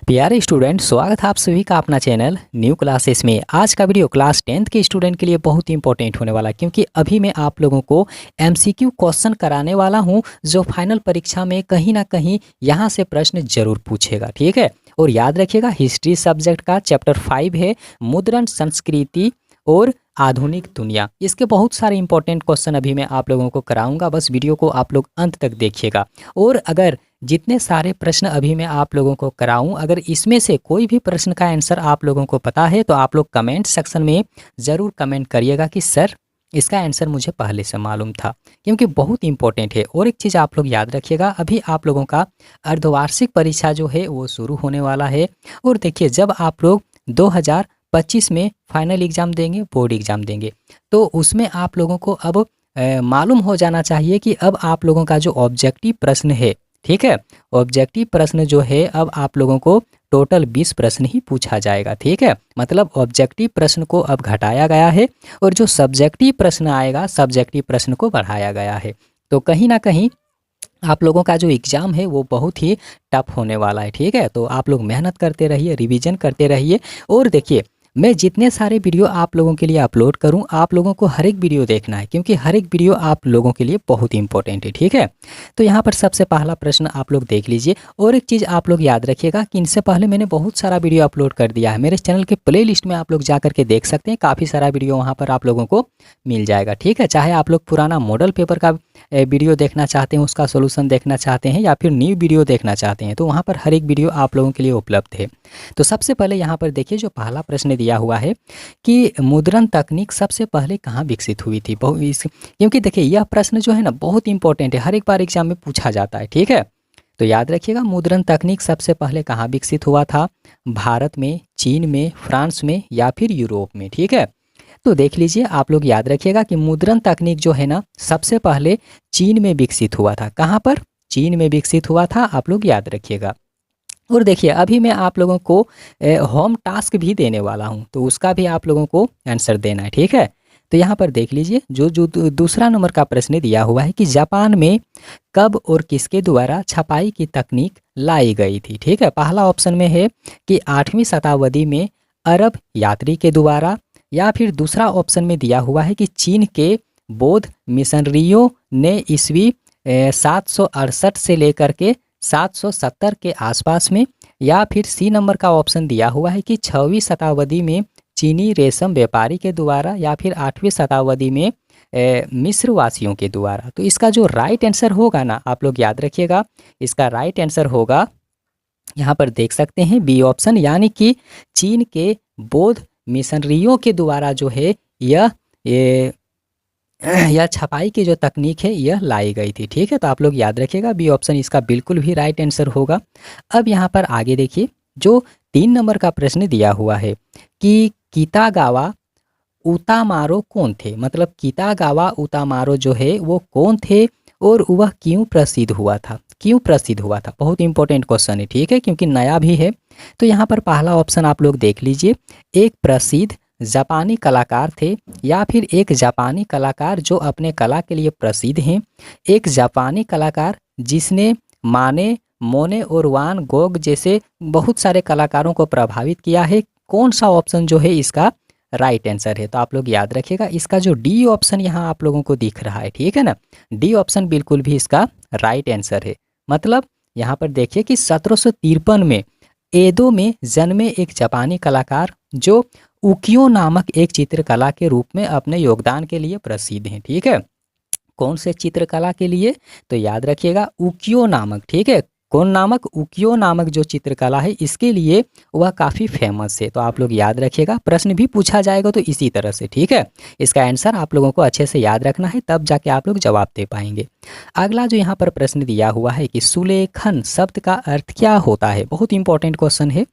प्यारे स्टूडेंट, स्वागत है आप सभी का अपना चैनल न्यू क्लासेस में। आज का वीडियो क्लास 10th के स्टूडेंट के लिए बहुत ही इंपॉर्टेंट होने वाला है, क्योंकि अभी मैं आप लोगों को एमसीक्यू क्वेश्चन कराने वाला हूं जो फाइनल परीक्षा में कहीं ना कहीं यहां से प्रश्न जरूर पूछेगा। ठीक है, और याद रखिएगा हिस्ट्री सब्जेक्ट का चैप्टर 5 है मुद्रण संस्कृति और आधुनिक दुनिया। इसके बहुत सारे इंपॉर्टेंट क्वेश्चन अभी मैं आप लोगों को कराऊंगा, बस वीडियो को आप लोग अंत तक देखिएगा। और अगर जितने सारे प्रश्न अभी मैं आप लोगों को कराऊं, अगर इसमें से कोई भी प्रश्न का आंसर आप लोगों को पता है तो आप लोग कमेंट सेक्शन में ज़रूर कमेंट करिएगा कि सर इसका आंसर मुझे पहले से मालूम था, क्योंकि बहुत इंपॉर्टेंट है। और एक चीज़ आप लोग याद रखिएगा, अभी आप लोगों का अर्धवार्षिक परीक्षा जो है वो शुरू होने वाला है। और देखिए, जब आप लोग 2025 में फाइनल एग्ज़ाम देंगे, बोर्ड एग्ज़ाम देंगे, तो उसमें आप लोगों को अब मालूम हो जाना चाहिए कि अब आप लोगों का जो ऑब्जेक्टिव प्रश्न है, ठीक है, ऑब्जेक्टिव प्रश्न जो है अब आप लोगों को टोटल 20 प्रश्न ही पूछा जाएगा। ठीक है, मतलब ऑब्जेक्टिव प्रश्न को अब घटाया गया है और जो सब्जेक्टिव प्रश्न आएगा सब्जेक्टिव प्रश्न को बढ़ाया गया है। तो कहीं ना कहीं आप लोगों का जो एग्ज़ाम है वो बहुत ही टफ होने वाला है। ठीक है, तो आप लोग मेहनत करते रहिए, रिवीजन करते रहिए। और देखिए, मैं जितने सारे वीडियो आप लोगों के लिए अपलोड करूं, आप लोगों को हर एक वीडियो देखना है, क्योंकि हर एक वीडियो आप लोगों के लिए बहुत इंपॉर्टेंट है। ठीक है, तो यहाँ पर सबसे पहला प्रश्न आप लोग देख लीजिए। और एक चीज़ आप लोग याद रखिएगा कि इनसे पहले मैंने बहुत सारा वीडियो अपलोड कर दिया है, मेरे चैनल के प्ले लिस्ट में आप लोग जा करके देख सकते हैं, काफ़ी सारा वीडियो वहाँ पर आप लोगों को मिल जाएगा। ठीक है, चाहे आप लोग पुराना मॉडल पेपर का वीडियो देखना चाहते हैं, उसका सोल्यूशन देखना चाहते हैं, या फिर न्यू वीडियो देखना चाहते हैं, तो वहाँ पर हर एक वीडियो आप लोगों के लिए उपलब्ध है। तो सबसे पहले यहाँ पर देखिए, जो पहला प्रश्न दिया हुआ है कि मुद्रण तकनीक सबसे पहले कहाँ विकसित हुई थी। क्योंकि देखिए, यह प्रश्न जो है ना बहुत इंपॉर्टेंट है, हर एक बार एग्जाम में पूछा जाता है। ठीक है, तो याद रखिएगा, मुद्रण तकनीक सबसे पहले कहाँ विकसित हुआ था? भारत में, चीन में, फ्रांस में, या फिर यूरोप में। ठीक है, तो देख लीजिए, आप लोग याद रखिएगा कि मुद्रण तकनीक जो है ना सबसे पहले चीन में विकसित हुआ था। कहाँ पर? चीन में विकसित हुआ था, आप लोग याद रखिएगा। और देखिए, अभी मैं आप लोगों को होम टास्क भी देने वाला हूं, तो उसका भी आप लोगों को आंसर देना है। ठीक है, तो यहाँ पर देख लीजिए, जो जो दूसरा नंबर का प्रश्न दिया हुआ है कि जापान में कब और किसके द्वारा छपाई की तकनीक लाई गई थी। ठीक है, पहला ऑप्शन में है कि 8वीं शताब्दी में अरब यात्री के द्वारा, या फिर दूसरा ऑप्शन में दिया हुआ है कि चीन के बौद्ध मिशनरियों ने ईस्वी 768 से लेकर के 770 के आसपास में, या फिर सी नंबर का ऑप्शन दिया हुआ है कि 6वीं शताब्दी में चीनी रेशम व्यापारी के द्वारा, या फिर 8वीं शताब्दी में मिस्र वासियों के द्वारा। तो इसका जो राइट आंसर होगा ना, आप लोग याद रखिएगा, इसका राइट आंसर होगा, यहाँ पर देख सकते हैं, बी ऑप्शन, यानी कि चीन के बौद्ध मिशनरियों के द्वारा जो है यह छपाई की जो तकनीक है यह लाई गई थी। ठीक है, तो आप लोग याद रखिएगा, बी ऑप्शन इसका बिल्कुल भी राइट आंसर होगा। अब यहाँ पर आगे देखिए, जो 3 नंबर का प्रश्न दिया हुआ है कि कितागावा उतामारो कौन थे। मतलब कितागावा उतामारो जो है वो कौन थे और वह क्यों प्रसिद्ध हुआ था, क्यों प्रसिद्ध हुआ था। बहुत इंपॉर्टेंट क्वेश्चन है। ठीक है, क्योंकि नया भी है। तो यहाँ पर पहला ऑप्शन आप लोग देख लीजिए, एक प्रसिद्ध जापानी कलाकार थे, या फिर एक जापानी कलाकार जो अपने कला के लिए प्रसिद्ध हैं, एक जापानी कलाकार जिसने माने, मोने और वान गोग जैसे बहुत सारे कलाकारों को प्रभावित किया है। कौन सा ऑप्शन जो है इसका राइट आंसर है? तो आप लोग याद रखिएगा, इसका जो डी ऑप्शन यहाँ आप लोगों को दिख रहा है, ठीक है ना, डी ऑप्शन बिल्कुल भी इसका राइट आंसर है। मतलब यहाँ पर देखिए कि 1753 में एदो में जन्मे एक जापानी कलाकार जो उकियो नामक एक चित्रकला के रूप में अपने योगदान के लिए प्रसिद्ध हैं। ठीक है, कौन से चित्रकला के लिए? तो याद रखिएगा, उकियो नामक। ठीक है, कौन नामक? उकियो नामक जो चित्रकला है इसके लिए वह काफ़ी फेमस है। तो आप लोग याद रखिएगा, प्रश्न भी पूछा जाएगा तो इसी तरह से। ठीक है, इसका आंसर आप लोगों को अच्छे से याद रखना है, तब जाके आप लोग जवाब दे पाएंगे। अगला जो यहाँ पर प्रश्न दिया हुआ है कि सुलेखन शब्द का अर्थ क्या होता है। बहुत इंपॉर्टेंट क्वेश्चन है।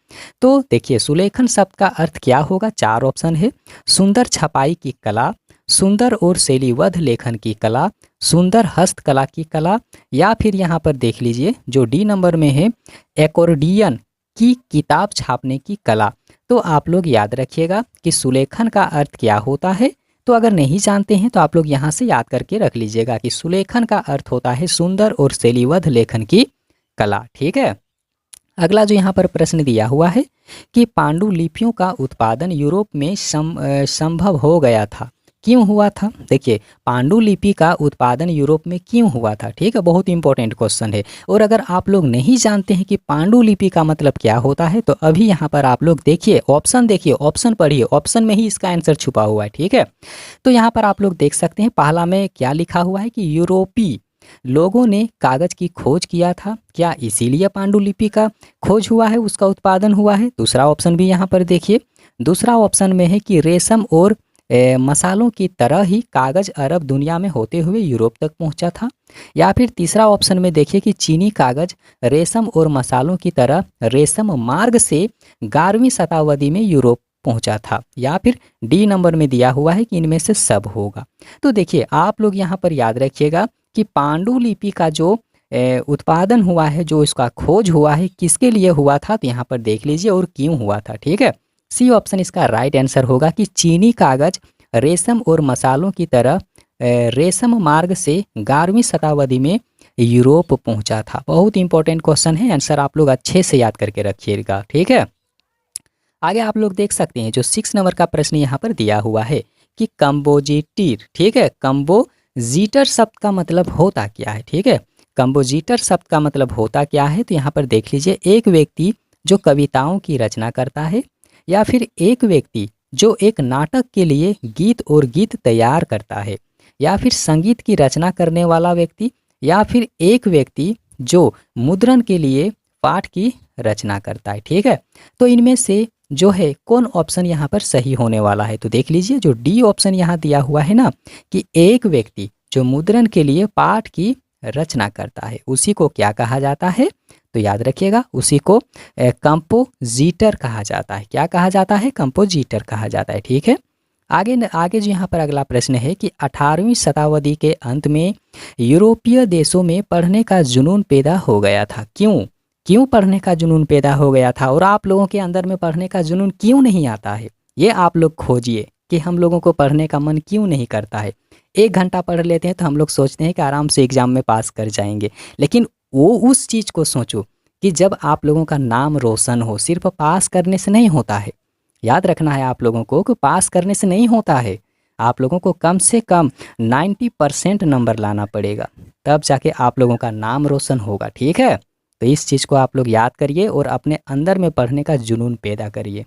तो देखिए, सुलेखन शब्द का अर्थ क्या होगा? 4 ऑप्शन है। सुंदर छपाई की कला, सुंदर और शैलीबद्ध लेखन की कला, सुंदर हस्तकला की कला, या फिर यहाँ पर देख लीजिए जो डी नंबर में है, एकॉर्डियन की किताब छापने की कला। तो आप लोग याद रखिएगा कि सुलेखन का अर्थ क्या होता है। तो अगर नहीं जानते हैं तो आप लोग यहाँ से याद करके रख लीजिएगा कि सुलेखन का अर्थ होता है सुंदर और शैलीबद्ध लेखन की कला। ठीक है, अगला जो यहाँ पर प्रश्न दिया हुआ है कि पांडुलिपियों का उत्पादन यूरोप में संभव हो गया था, क्यों हुआ था। देखिए, पांडुलिपि का उत्पादन यूरोप में क्यों हुआ था, ठीक है, बहुत इंपॉर्टेंट क्वेश्चन है। और अगर आप लोग नहीं जानते हैं कि पांडुलिपि का मतलब क्या होता है, तो अभी यहाँ पर आप लोग देखिए, ऑप्शन पढ़िए, ऑप्शन में ही इसका आंसर छुपा हुआ है, ठीक है। तो यहाँ पर आप लोग देख सकते हैं, पहला में क्या लिखा हुआ है कि यूरोपीय लोगों ने कागज की खोज किया था, क्या इसीलिए पांडुलिपि का खोज हुआ है, उसका उत्पादन हुआ है। दूसरा ऑप्शन भी यहाँ पर देखिए, दूसरा ऑप्शन में है कि रेशम और मसालों की तरह ही कागज अरब दुनिया में होते हुए यूरोप तक पहुंचा था। या फिर तीसरा ऑप्शन में देखिए कि चीनी कागज रेशम और मसालों की तरह रेशम मार्ग से 11वीं शताब्दी में यूरोप पहुंचा था। या फिर डी नंबर में दिया हुआ है कि इनमें से सब होगा। तो देखिए, आप लोग यहाँ पर याद रखिएगा कि पांडुलिपि का जो उत्पादन हुआ है, जो इसका खोज हुआ है, किसके लिए हुआ था, तो यहाँ पर देख लीजिए और क्यों हुआ था, ठीक है। सी ऑप्शन इसका राइट आंसर होगा कि चीनी कागज रेशम और मसालों की तरह रेशम मार्ग से 11वीं शताब्दी में यूरोप पहुंचा था। बहुत इंपॉर्टेंट क्वेश्चन है, आंसर आप लोग अच्छे से याद करके रखिएगा, ठीक है। आगे आप लोग देख सकते हैं जो 6 नंबर का प्रश्न यहाँ पर दिया हुआ है कि कंपोजिटर, ठीक है, कंपोजिटर शब्द का मतलब होता क्या है, ठीक है। कंपोजिटर शब्द का मतलब होता क्या है, तो यहाँ पर देख लीजिए, एक व्यक्ति जो कविताओं की रचना करता है, या फिर एक व्यक्ति जो एक नाटक के लिए गीत और गीत तैयार करता है, या फिर संगीत की रचना करने वाला व्यक्ति, या फिर एक व्यक्ति जो मुद्रण के लिए पाठ की रचना करता है, ठीक है। तो इनमें से जो है कौन ऑप्शन यहाँ पर सही होने वाला है, तो देख लीजिए जो डी ऑप्शन यहाँ दिया हुआ है ना, कि एक व्यक्ति जो मुद्रण के लिए पाठ की रचना करता है, उसी को क्या कहा जाता है, तो याद रखिएगा, उसी को कंपोजिटर कहा जाता है। क्या कहा जाता है, कंपोजिटर कहा जाता है, ठीक है। आगे जो यहाँ पर अगला प्रश्न है कि 18वीं शताब्दी के अंत में यूरोपीय देशों में पढ़ने का जुनून पैदा हो गया था, क्यों पढ़ने का जुनून पैदा हो गया था, और आप लोगों के अंदर में पढ़ने का जुनून क्यों नहीं आता है, ये आप लोग खोजिए कि हम लोगों को पढ़ने का मन क्यों नहीं करता है। 1 घंटा पढ़ लेते हैं तो हम लोग सोचते हैं कि आराम से एग्जाम में पास कर जाएंगे, लेकिन वो उस चीज़ को सोचो कि जब आप लोगों का नाम रोशन हो, सिर्फ पास करने से नहीं होता है। याद रखना है आप लोगों को कि पास करने से नहीं होता है, आप लोगों को कम से कम 90% नंबर लाना पड़ेगा, तब जाके आप लोगों का नाम रोशन होगा, ठीक है। तो इस चीज़ को आप लोग याद करिए और अपने अंदर में पढ़ने का जुनून पैदा करिए।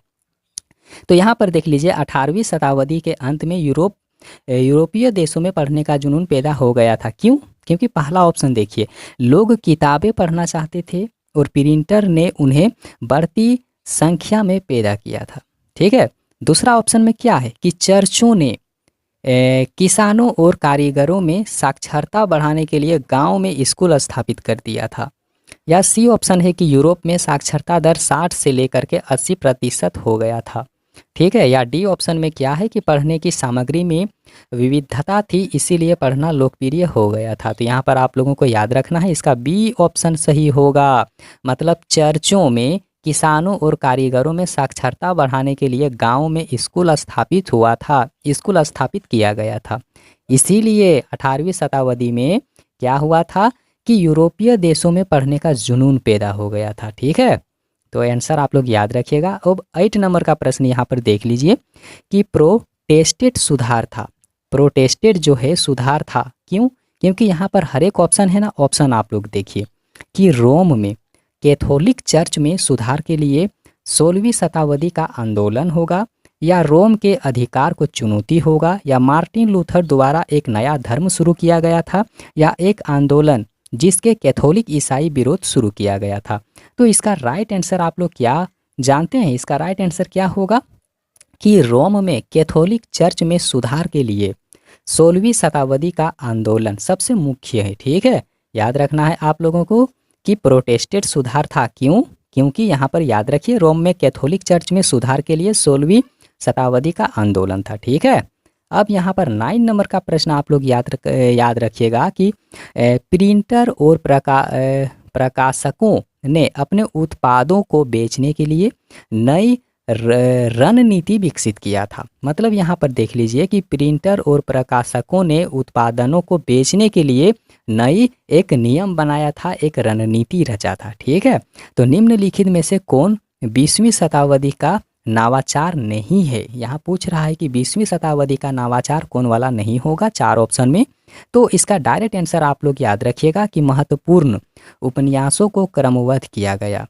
तो यहाँ पर देख लीजिए, 18वीं शताब्दी के अंत में यूरोपीय देशों में पढ़ने का जुनून पैदा हो गया था, क्योंकि पहला ऑप्शन देखिए, लोग किताबें पढ़ना चाहते थे और प्रिंटर ने उन्हें बढ़ती संख्या में पैदा किया था, ठीक है। दूसरा ऑप्शन में क्या है कि चर्चों ने किसानों और कारीगरों में साक्षरता बढ़ाने के लिए गांव में स्कूल स्थापित कर दिया था। या सी ऑप्शन है कि यूरोप में साक्षरता दर 60 से लेकर के 80% हो गया था, ठीक है। या डी ऑप्शन में क्या है कि पढ़ने की सामग्री में विविधता थी, इसीलिए पढ़ना लोकप्रिय हो गया था। तो यहाँ पर आप लोगों को याद रखना है, इसका बी ऑप्शन सही होगा। मतलब चर्चों में किसानों और कारीगरों में साक्षरता बढ़ाने के लिए गांव में स्कूल स्थापित हुआ था, स्कूल स्थापित किया गया था, इसीलिए 18वीं शताब्दी में क्या हुआ था कि यूरोपीय देशों में पढ़ने का जुनून पैदा हो गया था, ठीक है। तो आंसर आप लोग याद रखिएगा। अब 8 नंबर का प्रश्न यहाँ पर देख लीजिए कि प्रोटेस्टेंट सुधार था, प्रोटेस्टेंट जो है सुधार था, क्योंकि यहाँ पर हर एक ऑप्शन है ना, ऑप्शन आप लोग देखिए कि रोम में कैथोलिक चर्च में सुधार के लिए 16वीं शताब्दी का आंदोलन होगा, या रोम के अधिकार को चुनौती होगा, या मार्टिन लूथर द्वारा एक नया धर्म शुरू किया गया था, या एक आंदोलन जिसके कैथोलिक ईसाई विरोध शुरू किया गया था। तो इसका राइट आंसर आप लोग क्या जानते हैं, इसका राइट आंसर क्या होगा कि रोम में कैथोलिक चर्च में सुधार के लिए 16वीं शताब्दी का आंदोलन सबसे मुख्य है, ठीक है। याद रखना है आप लोगों को कि प्रोटेस्टेंट सुधार था, क्योंकि यहाँ पर याद रखिए रोम में कैथोलिक चर्च में सुधार के लिए 16वीं शताब्दी का आंदोलन था, ठीक है। अब यहाँ पर 9 नंबर का प्रश्न आप लोग याद रखिएगा कि प्रिंटर और प्रकाशकों ने अपने उत्पादों को बेचने के लिए नई रणनीति विकसित किया था। मतलब यहाँ पर देख लीजिए कि प्रिंटर और प्रकाशकों ने उत्पादनों को बेचने के लिए नई एक नियम बनाया था, एक रणनीति रचा था। ठीक है, तो निम्नलिखित में से कौन 20वीं शताब्दी का नवाचार नहीं है? यहाँ पूछ रहा है कि 20वीं शताब्दी का नवाचार कौन वाला नहीं होगा 4 ऑप्शन में। तो इसका डायरेक्ट आंसर आप लोग याद रखिएगा कि महत्वपूर्ण उपन्यासों को क्रमबद्ध किया गया,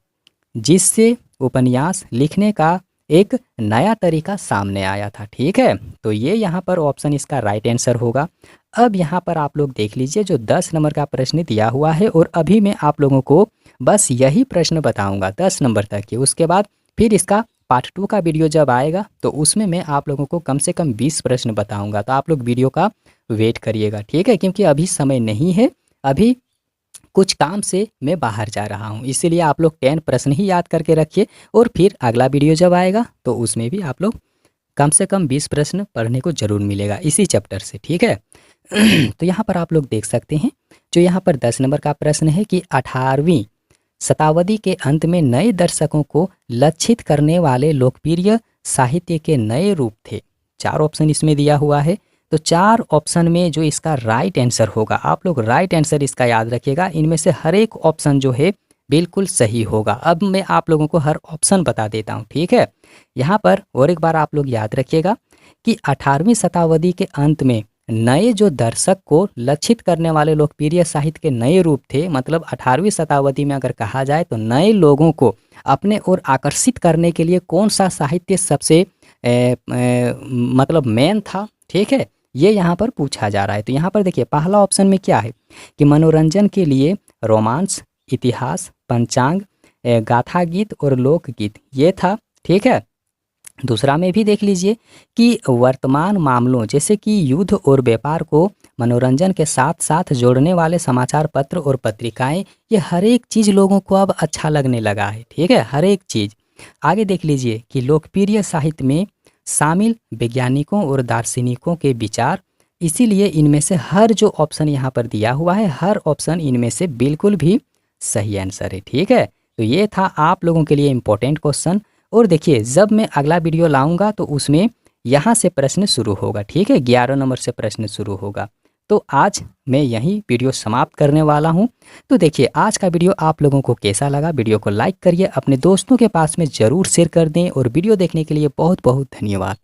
जिससे उपन्यास लिखने का एक नया तरीका सामने आया था। ठीक है, तो ये यहाँ पर ऑप्शन इसका राइट आंसर होगा। अब यहाँ पर आप लोग देख लीजिए जो 10 नंबर का प्रश्न दिया हुआ है, और अभी मैं आप लोगों को बस यही प्रश्न बताऊंगा 10 नंबर तक के। उसके बाद फिर इसका पार्ट 2 का वीडियो जब आएगा तो उसमें मैं आप लोगों को कम से कम 20 प्रश्न बताऊंगा। तो आप लोग वीडियो का वेट करिएगा। ठीक है, क्योंकि अभी समय नहीं है, अभी कुछ काम से मैं बाहर जा रहा हूँ, इसीलिए आप लोग 10 प्रश्न ही याद करके रखिए, और फिर अगला वीडियो जब आएगा तो उसमें भी आप लोग कम से कम 20 प्रश्न पढ़ने को जरूर मिलेगा इसी चैप्टर से। ठीक है तो यहाँ पर आप लोग देख सकते हैं जो यहाँ पर 10 नंबर का प्रश्न है कि 18वीं शताब्दी के अंत में नए दर्शकों को लक्षित करने वाले लोकप्रिय साहित्य के नए रूप थे। 4 ऑप्शन इसमें दिया हुआ है, तो 4 ऑप्शन में जो इसका राइट आंसर होगा, आप लोग राइट आंसर इसका याद रखिएगा। इनमें से हर एक ऑप्शन जो है बिल्कुल सही होगा। अब मैं आप लोगों को हर ऑप्शन बता देता हूँ। ठीक है, यहाँ पर और एक बार आप लोग याद रखिएगा कि 18वीं शताब्दी के अंत में नए जो दर्शक को लक्षित करने वाले लोकप्रिय साहित्य के नए रूप थे। मतलब 18वीं शताब्दी में अगर कहा जाए तो नए लोगों को अपने ओर आकर्षित करने के लिए कौन सा साहित्य सबसे मतलब मेन था। ठीक है, ये यहाँ पर पूछा जा रहा है। तो यहाँ पर देखिए पहला ऑप्शन में क्या है कि मनोरंजन के लिए रोमांस, इतिहास, पंचांग, गाथा गीत और लोकगीत, ये था। ठीक है, दूसरा में भी देख लीजिए कि वर्तमान मामलों जैसे कि युद्ध और व्यापार को मनोरंजन के साथ साथ जोड़ने वाले समाचार पत्र और पत्रिकाएं, ये हर एक चीज़ लोगों को अब अच्छा लगने लगा है। ठीक है, हर एक चीज़। आगे देख लीजिए कि लोकप्रिय साहित्य में शामिल वैज्ञानिकों और दार्शनिकों के विचार, इसीलिए इनमें से हर जो ऑप्शन यहाँ पर दिया हुआ है, हर ऑप्शन इनमें से बिल्कुल भी सही आंसर है। ठीक है, तो ये था आप लोगों के लिए इम्पोर्टेंट क्वेश्चन। और देखिए जब मैं अगला वीडियो लाऊंगा तो उसमें यहाँ से प्रश्न शुरू होगा। ठीक है, 11 नंबर से प्रश्न शुरू होगा। तो आज मैं यही वीडियो समाप्त करने वाला हूँ। तो देखिए आज का वीडियो आप लोगों को कैसा लगा, वीडियो को लाइक करिए, अपने दोस्तों के पास में ज़रूर शेयर कर दें, और वीडियो देखने के लिए बहुत बहुत धन्यवाद।